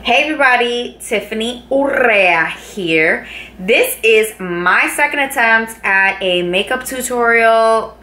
Hey everybody, Tifanny Urrea here. This is my second attempt at a makeup tutorial.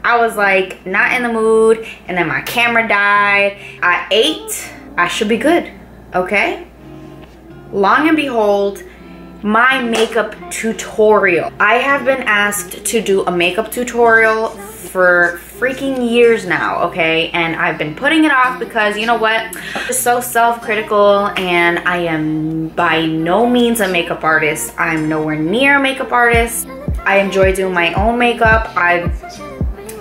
I was like not in the mood, and then my camera died. I ate, I should be good, okay? Long and behold, my makeup tutorial. I have been asked to do a makeup tutorial for freaking years now, okay? And I've been putting it off because, you know what? I'm just so self-critical, and I am by no means a makeup artist. I'm nowhere near a makeup artist. I enjoy doing my own makeup.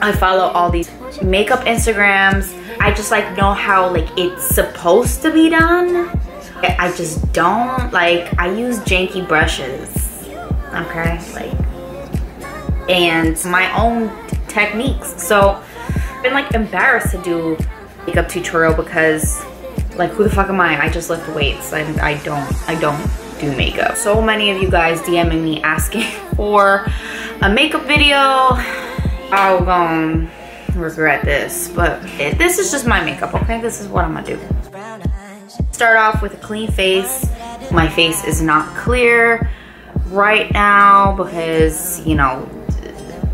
I follow all these makeup Instagrams. I just like know how like it's supposed to be done. I just don't. Like, I use janky brushes, okay? Like, and my own techniques. So I've been like embarrassed to do makeup tutorial because like, who the fuck am I? I just lift weights. I don't do makeup. So many of you guys DMing me asking for a makeup video. I'm gonna regret this, but this is just my makeup, okay? This is what I'm gonna do. Start off with a clean face. My face is not clear right now because, you know,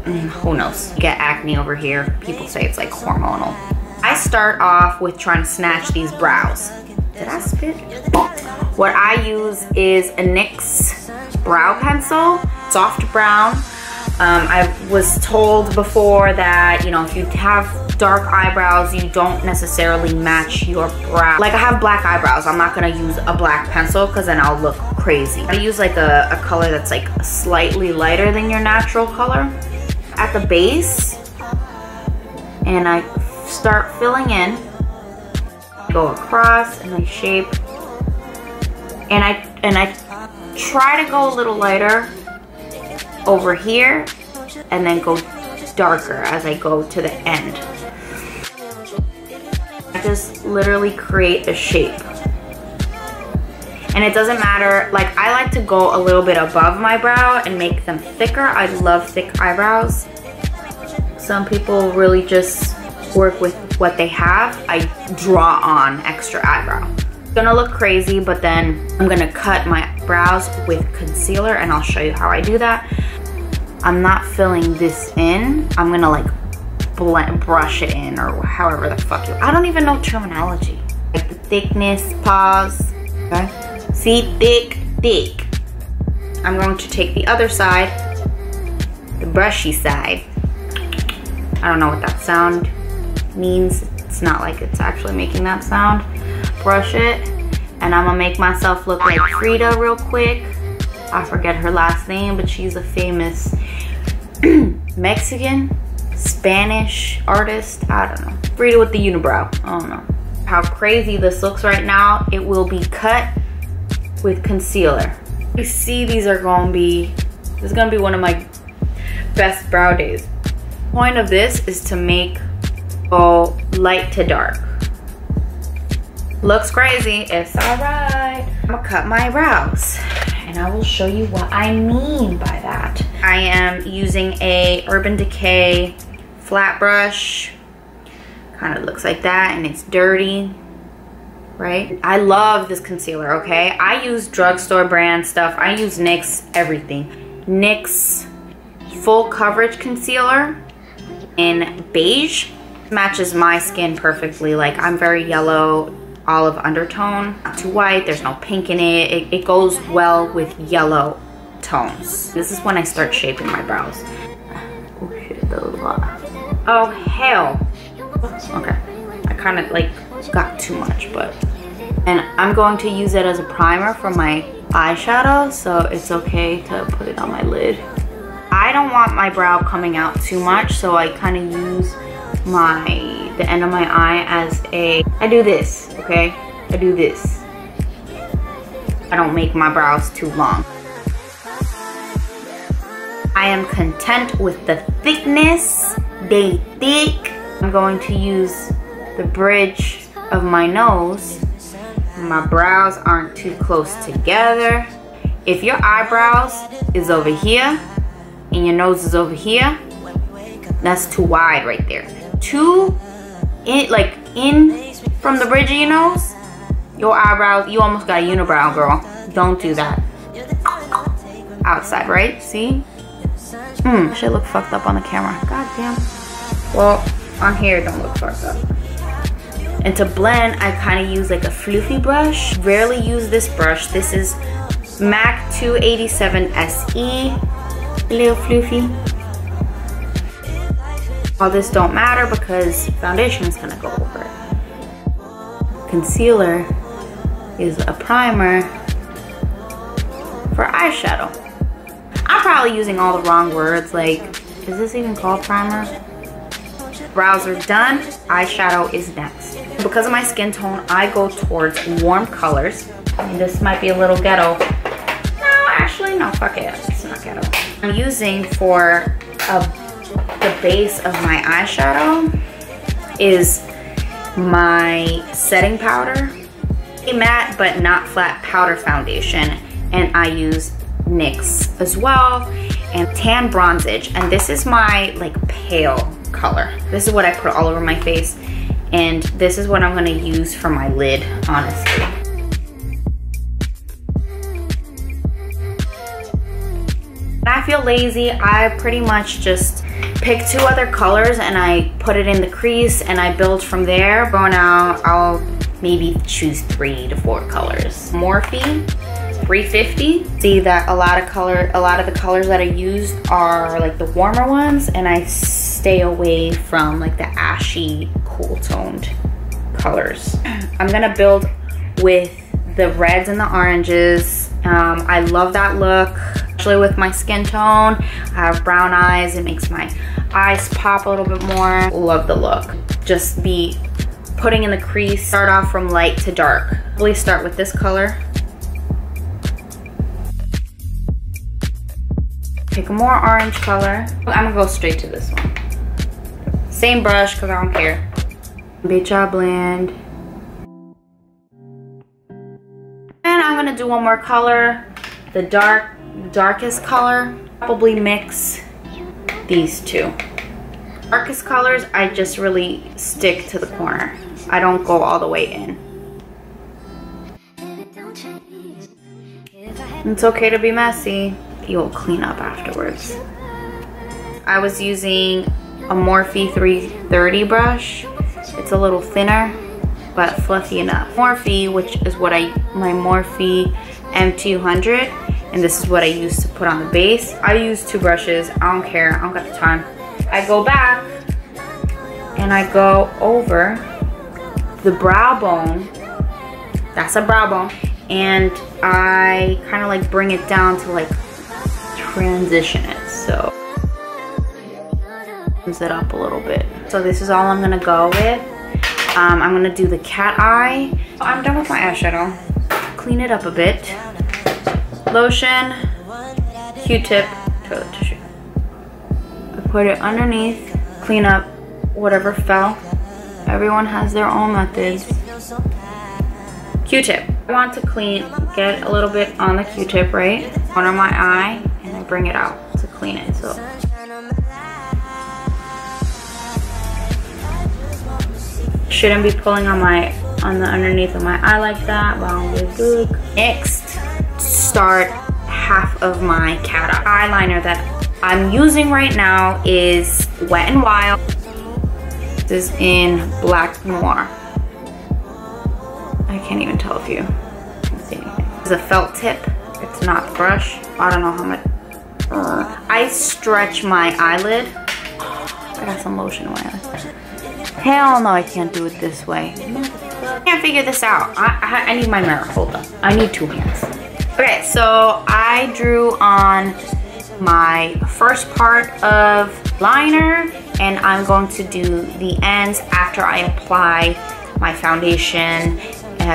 who knows? You get acne over here. People say it's like hormonal. I start off with trying to snatch these brows. Did I spit? What I use is a NYX brow pencil, soft brown. I was told before that, you know, if you have dark eyebrows, you don't necessarily match your brow. Like, I have black eyebrows. I'm not gonna use a black pencil because then I'll look crazy. I use like a color that's like slightly lighter than your natural color at the base, and I start filling in, go across, and I shape, and I try to go a little lighter over here and then go darker as I go to the end. I just literally create a shape. And it doesn't matter, like, I like to go a little bit above my brow and make them thicker. I love thick eyebrows. Some people really just work with what they have. I draw on extra eyebrow. It's gonna look crazy, but then I'm gonna cut my brows with concealer, and I'll show you how I do that. I'm not filling this in. I'm gonna like brush it in, or however the fuck I don't even know terminology. Like the thickness, pause, okay? See, thick. I'm going to take the other side, the brushy side. I don't know what that sound means. It's not like it's actually making that sound. Brush it, and I'm gonna make myself look like Frida real quick. I forget her last name, but she's a famous Mexican, Spanish artist. I don't know. Frida with the unibrow. I don't know. How crazy this looks right now. It will be cut with concealer. You see, these are gonna be, this is gonna be one of my best brow days. Point of this is to make go light to dark. Looks crazy. It's alright. I'm gonna cut my brows, and I will show you what I mean by that. I am using a Urban Decay flat brush. Kind of looks like that, and it's dirty, right? I love this concealer, okay? I use drugstore brand stuff. I use NYX everything. NYX full coverage concealer in beige. Matches my skin perfectly. Like, I'm very yellow, olive undertone, not too white, there's no pink in it. It goes well with yellow tones. This is when I start shaping my brows. Oh shit, that was a lot. Oh hell. Okay, I kind of like got too much, but. And I'm going to use it as a primer for my eyeshadow, so it's okay to put it on my lid. I don't want my brow coming out too much, so I kind of use the end of my eye as I do this, okay? I do this. I don't make my brows too long. I am content with the thickness. They thick. I'm going to use the bridge of my nose. My brows aren't too close together. If your eyebrows is over here and your nose is over here, that's too wide right there. Too in from the bridge of your nose, your eyebrows, you almost got a unibrow, girl. Don't do that. Outside, right? See? Should look fucked up on the camera. God damn. Well, on here, don't look fucked up. And to blend, I kind of use like a floofy brush. Rarely use this brush. This is MAC 287 SE. A little floofy. All this don't matter because foundation is gonna go over it. Concealer is a primer for eyeshadow. I'm probably using all the wrong words. Like, is this even called primer? Brows are done. Eyeshadow is next. Because of my skin tone, I go towards warm colors. And this might be a little ghetto. No, actually, no, fuck it. It's not ghetto. I'm using for the base of my eyeshadow is my setting powder. A matte but not flat powder foundation. And I use NYX as well. And tan bronzage. And this is my like pale color. This is what I put all over my face. And this is what I'm gonna use for my lid, honestly. When I feel lazy, I pretty much just pick 2 other colors and I put it in the crease and I build from there. Going out, I'll maybe choose 3 to 4 colors. Morphe 350. See that a lot of the colors that I use are like the warmer ones, and I stay away from like the ashy, cool toned colors. I'm gonna build with the reds and the oranges. I love that look, especially with my skin tone. I have brown eyes, it makes my eyes pop a little bit more. Love the look. Just be putting in the crease. Start off from light to dark. Really start with this color. Pick a more orange color. I'm gonna go straight to this one. Same brush, because I don't care. Bitch, I blend. And I'm gonna do one more color. The darkest color. Probably mix these 2. Darkest colors, I just really stick to the corner. I don't go all the way in. It's okay to be messy. You'll clean up afterwards. I was using a Morphe 330 brush. It's a little thinner, but fluffy enough. Morphe, which is what my Morphe M200, and this is what I use to put on the base. I use 2 brushes, I don't care, I don't got the time. I go back, and I go over the brow bone. That's a brow bone. And I kind of like bring it down to like transition it, so it up a little bit. So this is all I'm gonna go with. I'm gonna do the cat eye. I'm done with my eyeshadow. Clean it up a bit. Lotion, Q-tip, toilet tissue. I put it underneath, clean up whatever fell. Everyone has their own methods. Q-tip. I want to get a little bit on the Q-tip, right? Corner of my eye, and I bring it out to clean it. So shouldn't be pulling on the underneath of my eye like that, but I'll be good. Next, start half of my cat eye. Eyeliner that I'm using right now is Wet n Wild. This is in Black Noir. I can't even tell if you can see anything. It's a felt tip. It's not the brush. I don't know how much. I stretch my eyelid. I got some lotion in my eye. Hell no, I can't do it this way. I can't figure this out. I need my mirror. Hold on. I need 2 hands. Okay, so I drew on my first part of liner, and I'm going to do the ends after I apply my foundation,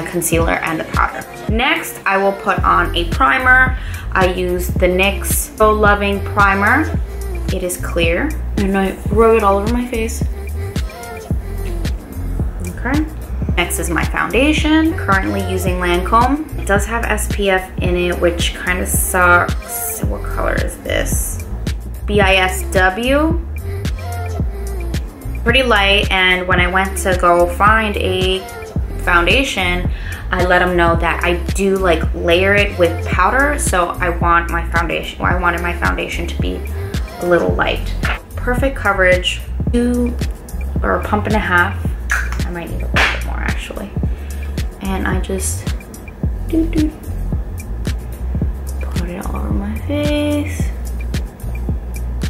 concealer, and the powder. Next, I will put on a primer. I use the NYX So Loving Primer. It is clear, and I rub it all over my face. Okay. Next is my foundation. Currently using Lancome. It does have SPF in it, which kind of sucks. What color is this? BISW. Pretty light, and when I went to go find a foundation, I let them know that I do like layer it with powder, so I wanted my foundation to be a little light. Perfect coverage, 2 or a pump and a half. I might need a little bit more actually. And I just put it all over my face.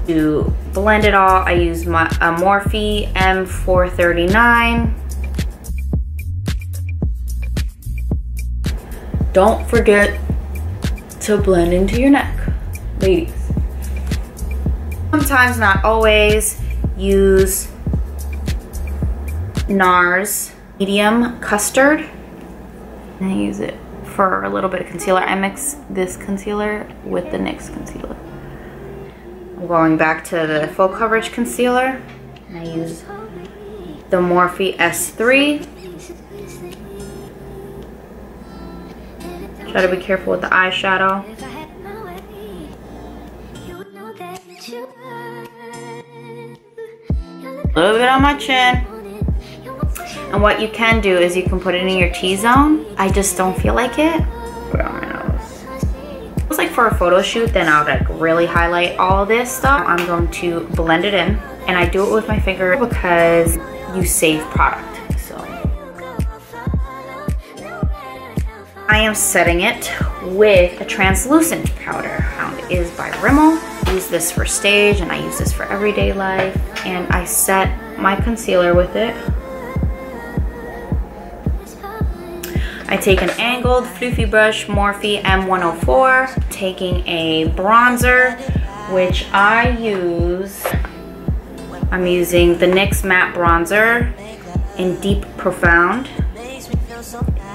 To blend it all, I use my Morphe M439. Don't forget to blend into your neck, ladies. Sometimes, not always, use NARS Medium Custard. And I use it for a little bit of concealer. I mix this concealer with the NYX concealer. I'm going back to the full coverage concealer. And I use the Morphe S3. Try to be careful with the eyeshadow. A little bit on my chin. And what you can do is you can put it in your T-zone. I just don't feel like it. Put it on my nose. If it was like for a photo shoot, then I would like really highlight all of this stuff. I'm going to blend it in. And I do it with my finger because you save product. I am setting it with a translucent powder. It is by Rimmel. I use this for stage and I use this for everyday life. And I set my concealer with it. I take an angled floofy brush, Morphe M104. Taking a bronzer, which I'm using the NYX Matte Bronzer in Deep Profound.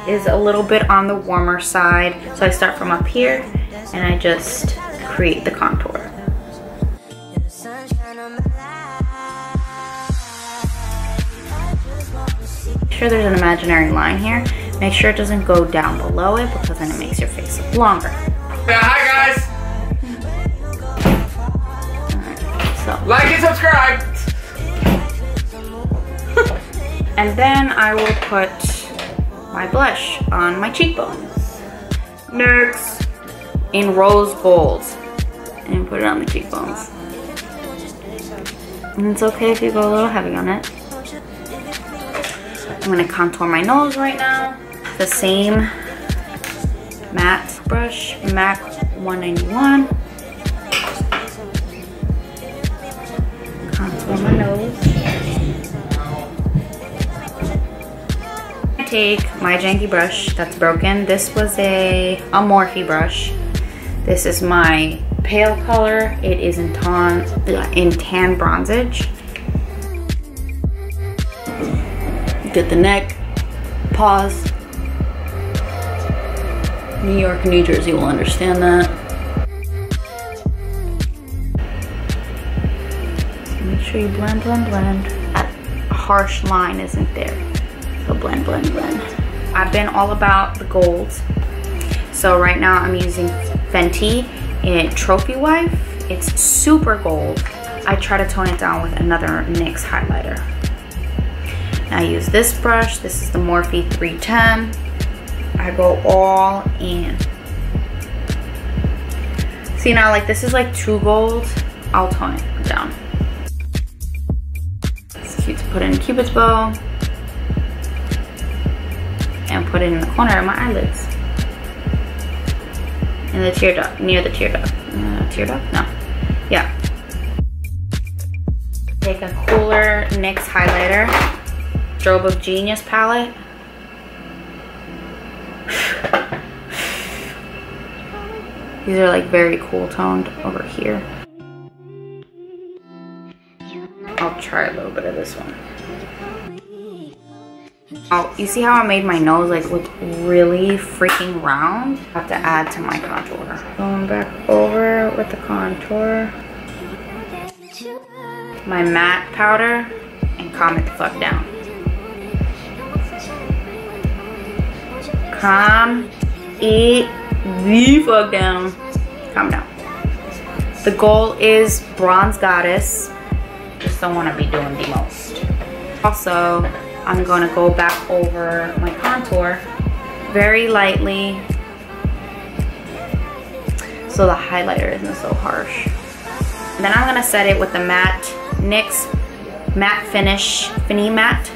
Is a little bit on the warmer side, so I start from up here and I just create the contour. Make sure there's an imaginary line here. Make sure it doesn't go down below it because then it makes your face look longer. Yeah, hi guys! Alright, so. Like and subscribe! And then I will put my blush on my cheekbones. NYX in rose gold. And put it on the cheekbones. And it's okay if you go a little heavy on it. I'm gonna contour my nose right now. The same matte brush, MAC 191. Contour my nose. Take my janky brush that's broken. This was a Morphe brush. This is my pale color. It is in tan bronzage. Get the neck. Pause. New York, New Jersey will understand that. So make sure you blend, blend, blend. That harsh line isn't there. So blend, blend, blend. I've been all about the golds. So right now I'm using Fenty in Trophy Wife. It's super gold. I try to tone it down with another NYX highlighter. Now I use this brush. This is the Morphe 310. I go all in. See now, like this is like too gold. I'll tone it down. It's cute to put in Cupid's bow. And put it in the corner of my eyelids. In the tear duct, near the tear duct. Tear duct? No. Yeah. Take a cooler NYX highlighter. Strobe of Genius palette. These are like very cool toned over here. I'll try a little bit of this one. Oh, you see how I made my nose like look really freaking round? I have to add to my contour. Going back over with the contour. My matte powder and calm it the fuck down. calm it the fuck down. Calm down. The goal is bronze goddess. Just don't want to be doing the most. Also, I'm gonna go back over my contour very lightly so the highlighter isn't so harsh. And then I'm gonna set it with the NYX matte finish matte.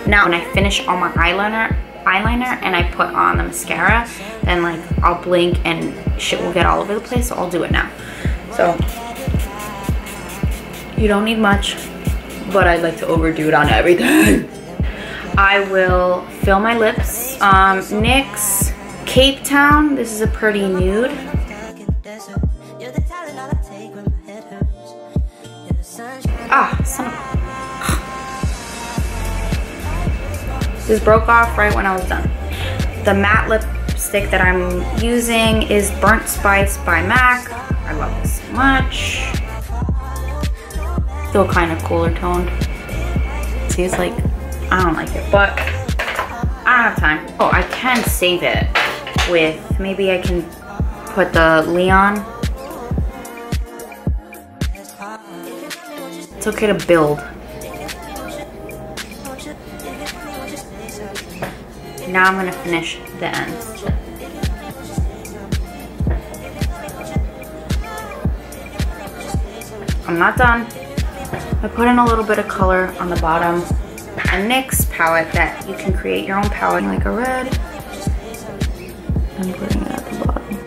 Now when I finish on my eyeliner and I put on the mascara, then like I'll blink and shit will get all over the place, so I'll do it now. So you don't need much, but I'd like to overdo it on everything. I will fill my lips. NYX Cape Town. This is a pretty nude. Ah, son of a... This broke off right when I was done. The matte lipstick that I'm using is Burnt Spice by MAC. I love this so much. Still kind of cooler toned. See, it's like, I don't like it, but I don't have time. Oh, I can save it with, maybe I can put the Leon. It's okay to build. Now I'm gonna finish the ends. I'm not done. I put in a little bit of color on the bottom. A NYX palette that you can create your own palette, like a red. I'm putting it at the bottom.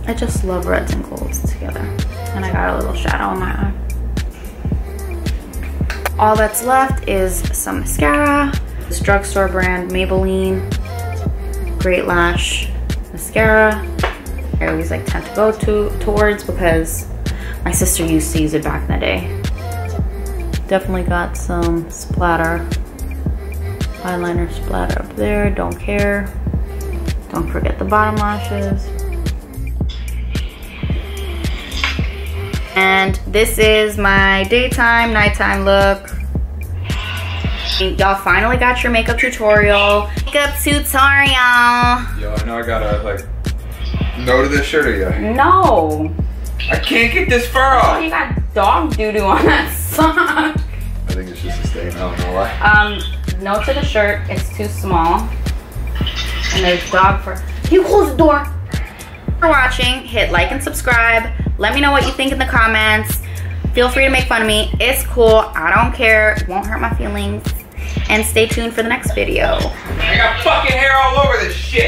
I just love reds and golds together. And I got a little shadow on my eye. All that's left is some mascara. This drugstore brand, Maybelline Great Lash Mascara. I always like tend to go towards because my sister used to use it back in the day. Definitely got some splatter. Eyeliner splatter up there, don't care. Don't forget the bottom lashes. And this is my daytime, nighttime look. Y'all finally got your makeup tutorial. Makeup tutorial. Yo, I know I gotta like, no to this shirt or you? No. I can't get this fur off. Oh, you got dog doo-doo on that sock. I think it's just a stain, I don't know why. No to the shirt, it's too small. And there's dog fur. Can you close the door? Thanks for watching, hit like and subscribe. Let me know what you think in the comments. Feel free to make fun of me, it's cool, I don't care, it won't hurt my feelings. And stay tuned for the next video. I got fucking hair all over this shit.